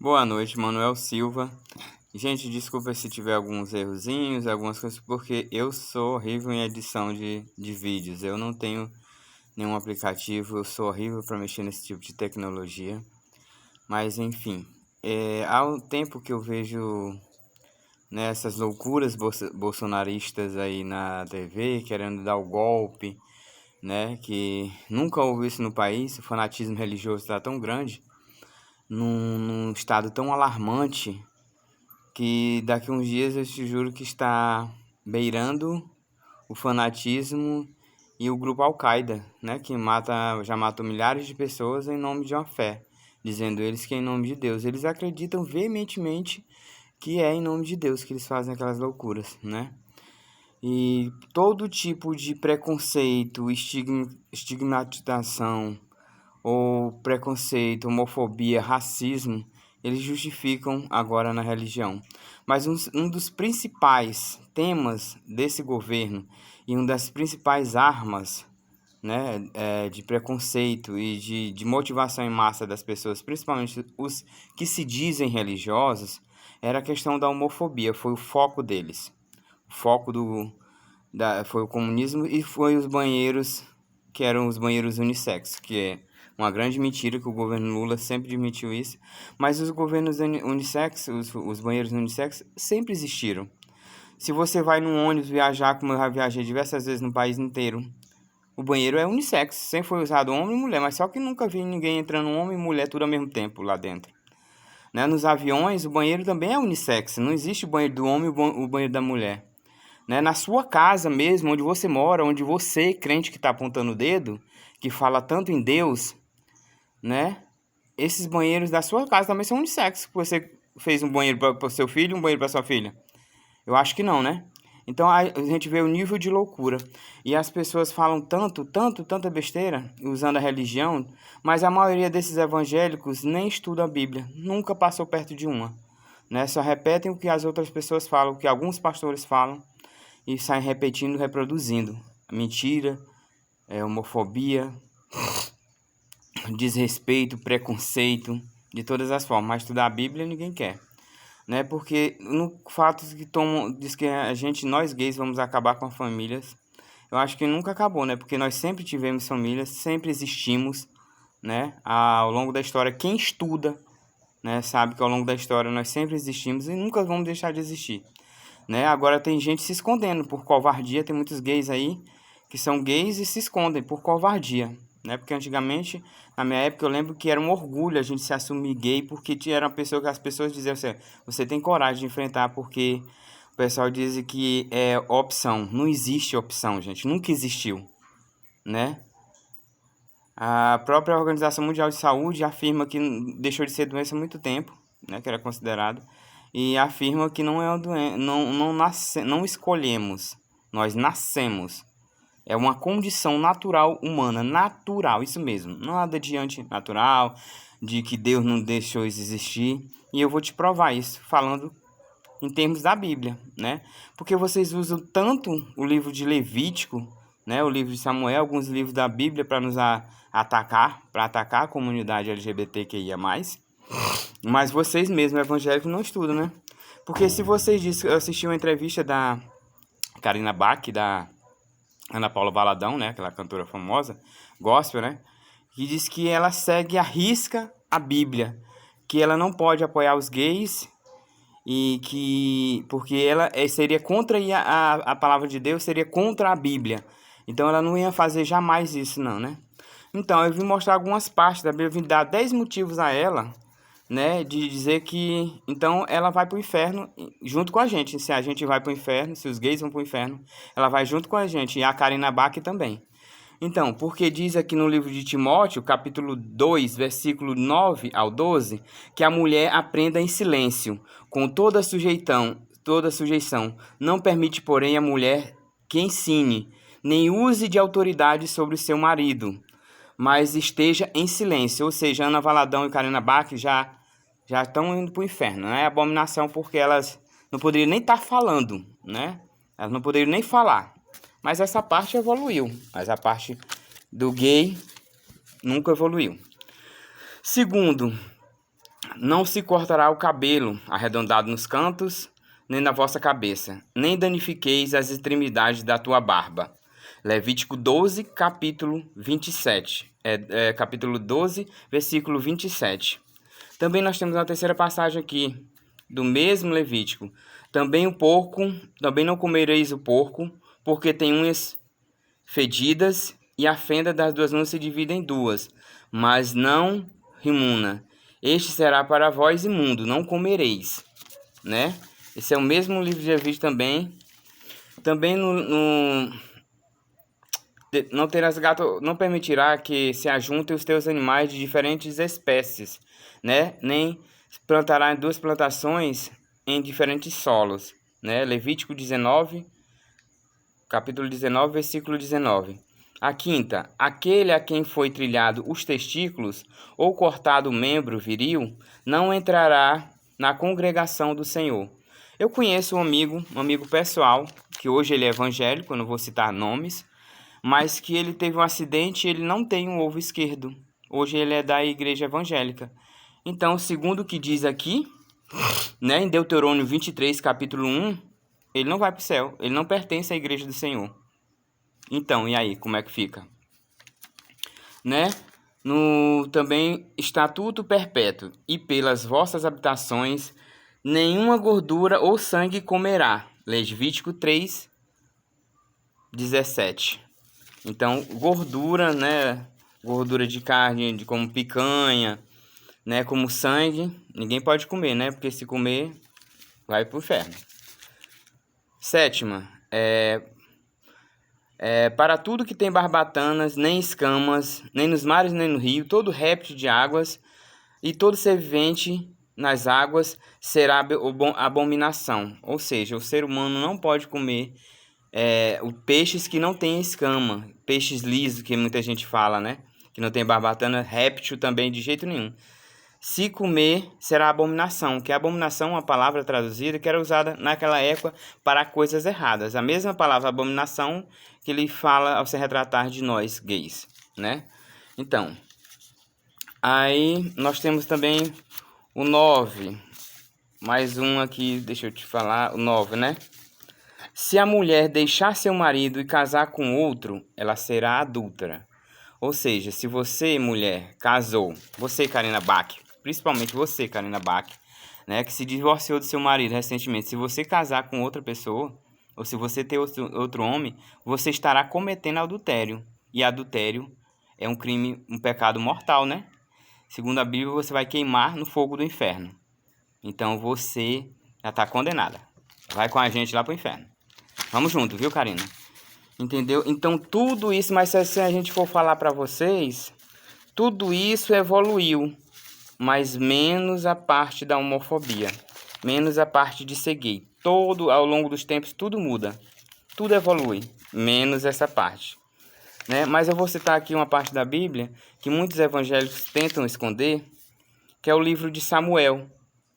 Boa noite, Manuel Silva. Gente, desculpa se tiver alguns errozinhos, algumas coisas, porque eu sou horrível em edição de vídeos. Eu não tenho nenhum aplicativo, eu sou horrível para mexer nesse tipo de tecnologia. Mas, enfim, há um tempo que eu vejo essas loucuras bolsonaristas aí na TV, querendo dar o golpe, né? Que nunca houve isso no país, o fanatismo religioso está tão grande, num estado tão alarmante, que daqui uns dias eu te juro que está beirando o fanatismo e o grupo Al-Qaeda, né, que já matou milhares de pessoas em nome de uma fé, dizendo eles que é em nome de Deus. Eles acreditam veementemente que é em nome de Deus que eles fazem aquelas loucuras, né? E todo tipo de preconceito, estigmatização, ou preconceito, homofobia, racismo, eles justificam agora na religião. Mas um dos principais temas desse governo e uma das principais armas, né, de preconceito e de motivação em massa das pessoas, principalmente os que se dizem religiosos, era a questão da homofobia. Foi o foco deles. O foco foi o comunismo e foi os banheiros, que eram os banheiros unissex, que é uma grande mentira, que o governo Lula sempre admitiu isso. Mas os governos unissex, os banheiros unissex, sempre existiram. Se você vai num ônibus viajar, como eu já viajei diversas vezes no país inteiro, o banheiro é unissex. Sempre foi usado homem e mulher, mas só que nunca vi ninguém entrando homem e mulher tudo ao mesmo tempo lá dentro. Né? Nos aviões, o banheiro também é unissex. Não existe o banheiro do homem e o banheiro da mulher. Né? Na sua casa mesmo, onde você mora, onde você, crente que está apontando o dedo, que fala tanto em Deus, né? Esses banheiros da sua casa também são unissex. Você fez um banheiro para o seu filho e um banheiro para sua filha? Eu acho que não, né? Então a gente vê o nível de loucura. E as pessoas falam tanta besteira, usando a religião, mas a maioria desses evangélicos nem estuda a Bíblia, nunca passou perto de uma. Né? Só repetem o que as outras pessoas falam, o que alguns pastores falam, e saem repetindo, reproduzindo. Mentira, homofobia, desrespeito, preconceito, de todas as formas. Mas estudar a Bíblia ninguém quer. Né? Porque no fato que diz que nós gays vamos acabar com as famílias, eu acho que nunca acabou, né? Porque nós sempre tivemos famílias, sempre existimos, né? Ao longo da história, quem estuda, né, sabe que ao longo da história nós sempre existimos e nunca vamos deixar de existir. Né? Agora tem gente se escondendo por covardia, tem muitos gays aí que são gays e se escondem por covardia, né? Porque antigamente, na minha época, eu lembro que era um orgulho a gente se assumir gay, porque era uma pessoa que as pessoas diziam assim, você tem coragem de enfrentar, porque o pessoal diz que é opção. Não existe opção, gente, nunca existiu, né? A própria Organização Mundial de Saúde afirma que deixou de ser doença há muito tempo, né, que era considerado, e afirma que não é uma doença, não escolhemos, nós nascemos. É uma condição natural humana, natural, isso mesmo, nada de antinatural, de que Deus não deixou isso existir, e eu vou te provar isso, falando em termos da Bíblia, né? Porque vocês usam tanto o livro de Levítico, né, o livro de Samuel, alguns livros da Bíblia para nos atacar a comunidade LGBTQIA+, mas vocês mesmos, evangélicos, não estudam, né? Porque se vocês dizem, eu assisti uma entrevista da Carina Bach, da Ana Paula Valadão, né, aquela cantora famosa, gospel, né, que diz que ela segue à risca a Bíblia, que ela não pode apoiar os gays, e que porque ela seria contra a palavra de Deus, seria contra a Bíblia. Então ela não ia fazer jamais isso, não, né? Então eu vim mostrar algumas partes da Bíblia, vim dar 10 motivos a ela, né, de dizer que então ela vai para o inferno junto com a gente. Se a gente vai para o inferno, se os gays vão para o inferno, ela vai junto com a gente, e a Karina Bach também. Então, porque diz aqui no livro de Timóteo, capítulo 2, versículo 9 ao 12, que a mulher aprenda em silêncio, com toda sujeição. Não permite, porém, a mulher que ensine, nem use de autoridade sobre o seu marido, mas esteja em silêncio. Ou seja, Ana Valadão e Karina Bach já estão indo para o inferno, né? Abominação, porque elas não poderiam nem estar falando, né? Elas não poderiam nem falar. Mas essa parte evoluiu. Mas a parte do gay nunca evoluiu. Segundo, Não se cortará o cabelo arredondado nos cantos, nem na vossa cabeça, nem danifiqueis as extremidades da tua barba. Levítico 12, capítulo 27. Capítulo 12, versículo 27. Também nós temos uma terceira passagem aqui, do mesmo Levítico. Também não comereis o porco, porque tem unhas fedidas, e a fenda das duas unhas se divide em duas, mas não rimuna. Este será para vós imundo, não comereis, né? Esse é o mesmo livro de Levítico também. Também não terás gato, não permitirá que se ajuntem os teus animais de diferentes espécies, né? Nem plantará duas plantações em diferentes solos, né? Levítico 19, capítulo 19, versículo 19. A quinta, aquele a quem foi trilhado os testículos ou cortado o membro viril, não entrará na congregação do Senhor. Eu conheço um amigo pessoal, que hoje ele é evangélico, eu não vou citar nomes, mas que ele teve um acidente e ele não tem um ovo esquerdo. Hoje ele é da igreja evangélica. Então, segundo o que diz aqui, né, em Deuteronômio 23, capítulo 1, ele não vai para o céu, ele não pertence à igreja do Senhor. Então, e aí, como é que fica? Né? No também estatuto perpétuo, e pelas vossas habitações nenhuma gordura ou sangue comerá. Levítico 3, 17. Então, gordura, né? Gordura de carne, como picanha, né? Como sangue, ninguém pode comer, né? Porque se comer, vai pro inferno. Sétima, para tudo que tem barbatanas, nem escamas, nem nos mares, nem no rio, todo réptil de águas e todo ser vivente nas águas será abominação. Ou seja, o ser humano não pode comer peixes que não têm escama, peixes lisos, que muita gente fala, né? Que não tem barbatana, réptil também de jeito nenhum. Se comer, será abominação, que abominação é uma palavra traduzida que era usada naquela época para coisas erradas. A mesma palavra abominação que ele fala ao se retratar de nós gays, né? Então, aí nós temos também o 9, mais um aqui, deixa eu te falar, o 9, né? Se a mulher deixar seu marido e casar com outro, ela será adúltera. Ou seja, se você, mulher, casou, você, Karina Bach, principalmente você, Karina Bach, né, que se divorciou do seu marido recentemente, se você casar com outra pessoa, ou se você ter outro homem, você estará cometendo adultério. E adultério é um crime, um pecado mortal, né? Segundo a Bíblia, você vai queimar no fogo do inferno. Então você já está condenada. Vai com a gente lá pro inferno. Vamos junto, viu, Karina? Entendeu? Então tudo isso, mas se a gente for falar para vocês, tudo isso evoluiu, mas menos a parte da homofobia, menos a parte de ser gay. Todo ao longo dos tempos tudo muda, tudo evolui, menos essa parte, né? Mas eu vou citar aqui uma parte da Bíblia que muitos evangélicos tentam esconder, que é o livro de Samuel,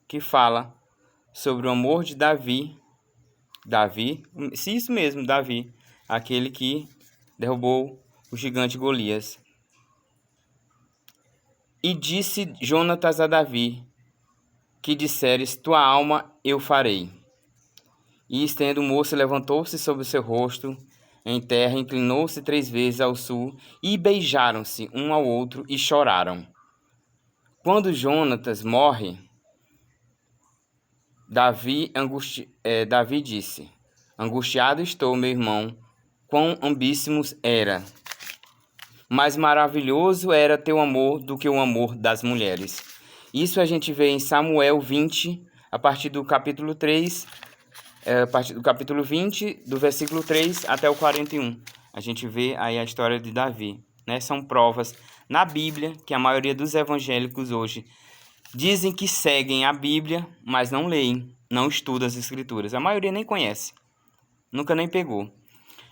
que fala sobre o amor de Davi, isso mesmo, Davi, aquele que derrubou o gigante Golias. E disse Jonatas a Davi, que disseres, tua alma eu farei. E estendo o moço, levantou-se sobre o seu rosto em terra, inclinou-se 3 vezes ao sul, e beijaram-se um ao outro e choraram. Quando Jonatas morre, Davi disse, angustiado estou, meu irmão, quão ambíssimos era. Mais maravilhoso era teu amor do que o amor das mulheres. Isso a gente vê em Samuel 20, a partir do capítulo 3, a partir do capítulo 20, do versículo 3 até o 41. A gente vê aí a história de Davi, né? São provas na Bíblia que a maioria dos evangélicos hoje dizem que seguem a Bíblia, mas não leem, não estudam as Escrituras. A maioria nem conhece, nunca nem pegou.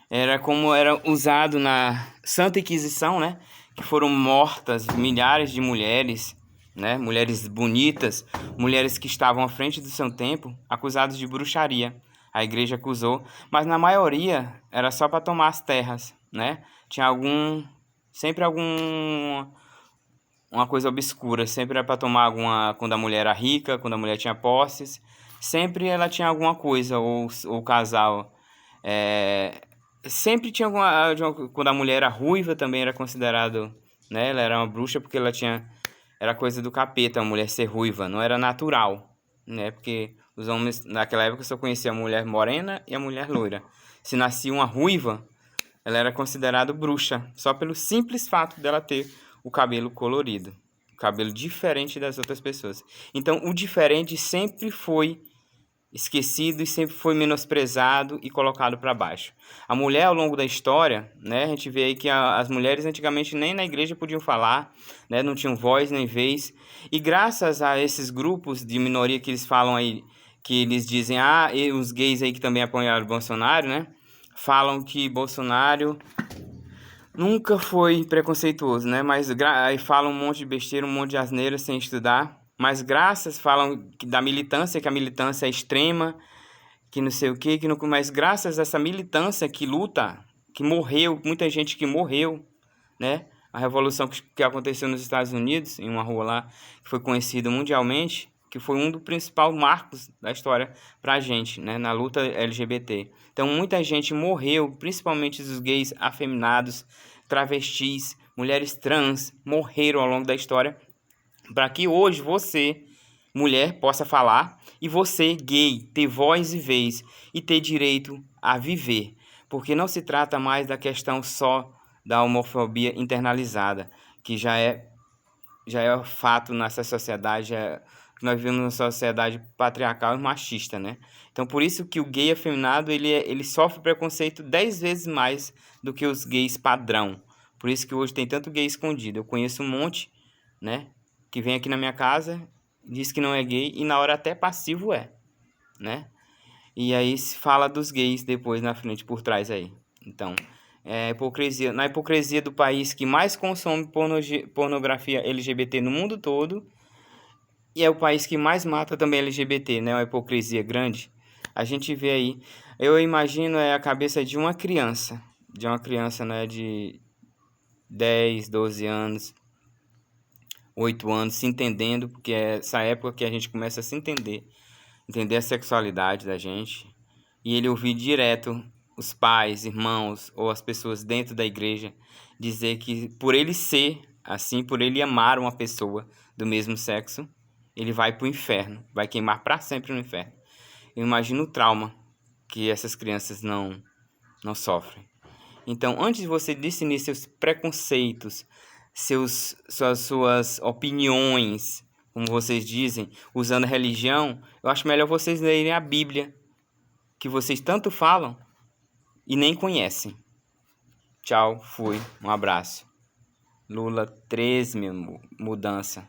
Era como era usado na Santa Inquisição, né? Que foram mortas milhares de mulheres, né? Mulheres bonitas, mulheres que estavam à frente do seu tempo, acusadas de bruxaria. A igreja acusou, mas na maioria era só para tomar as terras, né? Tinha sempre uma coisa obscura, sempre era para tomar alguma, quando a mulher era rica, quando a mulher tinha posses, sempre ela tinha alguma coisa, ou o casal, é, sempre tinha alguma, quando a mulher era ruiva também era considerado, né, ela era uma bruxa porque ela tinha, era coisa do capeta a mulher ser ruiva, não era natural, né, porque os homens naquela época só conheciam a mulher morena e a mulher loira. Se nascia uma ruiva, ela era considerada bruxa, só pelo simples fato dela ter o cabelo colorido, o cabelo diferente das outras pessoas. Então, o diferente sempre foi esquecido e sempre foi menosprezado e colocado para baixo. A mulher, ao longo da história, né, a gente vê aí que as mulheres antigamente nem na igreja podiam falar, né, não tinham voz nem vez. E graças a esses grupos de minoria que eles falam aí, que eles dizem, e os gays aí que também apoiaram o Bolsonaro, né, falam que Bolsonaro nunca foi preconceituoso, né? Mas aí falam um monte de besteira, um monte de asneira sem estudar. Mas graças, falam da militância, que a militância é extrema, que não sei o quê, que não, mas graças a essa militância que luta, que morreu, muita gente que morreu, né? A revolução que aconteceu nos Estados Unidos, em uma rua lá, que foi conhecida mundialmente, que foi um dos principais marcos da história pra gente, né? Na luta LGBT. Então, muita gente morreu, principalmente os gays afeminados, travestis, mulheres trans, morreram ao longo da história, para que hoje você, mulher, possa falar e você, gay, ter voz e vez e ter direito a viver. Porque não se trata mais da questão só da homofobia internalizada, que já é fato nessa sociedade, que nós vivemos numa sociedade patriarcal e machista, né? Então, por isso que o gay afeminado, ele sofre preconceito 10 vezes mais do que os gays padrão. Por isso que hoje tem tanto gay escondido. Eu conheço um monte, né, que vem aqui na minha casa, diz que não é gay e na hora até passivo é, né? E aí se fala dos gays depois na frente, por trás aí. Então, é hipocrisia. Na hipocrisia do país que mais consome pornografia LGBT no mundo todo, e é o país que mais mata também LGBT, né? Uma hipocrisia grande. A gente vê aí, eu imagino a cabeça de uma criança, né, de 10, 12 anos, 8 anos, se entendendo, porque é essa época que a gente começa a se entender a sexualidade da gente, e ele ouvir direto os pais, irmãos ou as pessoas dentro da igreja dizer que por ele ser assim, por ele amar uma pessoa do mesmo sexo, ele vai para o inferno, vai queimar para sempre no inferno. Eu imagino o trauma que essas crianças não sofrem. Então, antes de você discernir seus preconceitos, suas opiniões, como vocês dizem, usando a religião, eu acho melhor vocês lerem a Bíblia, que vocês tanto falam e nem conhecem. Tchau, fui, um abraço. Lula 13, mudança.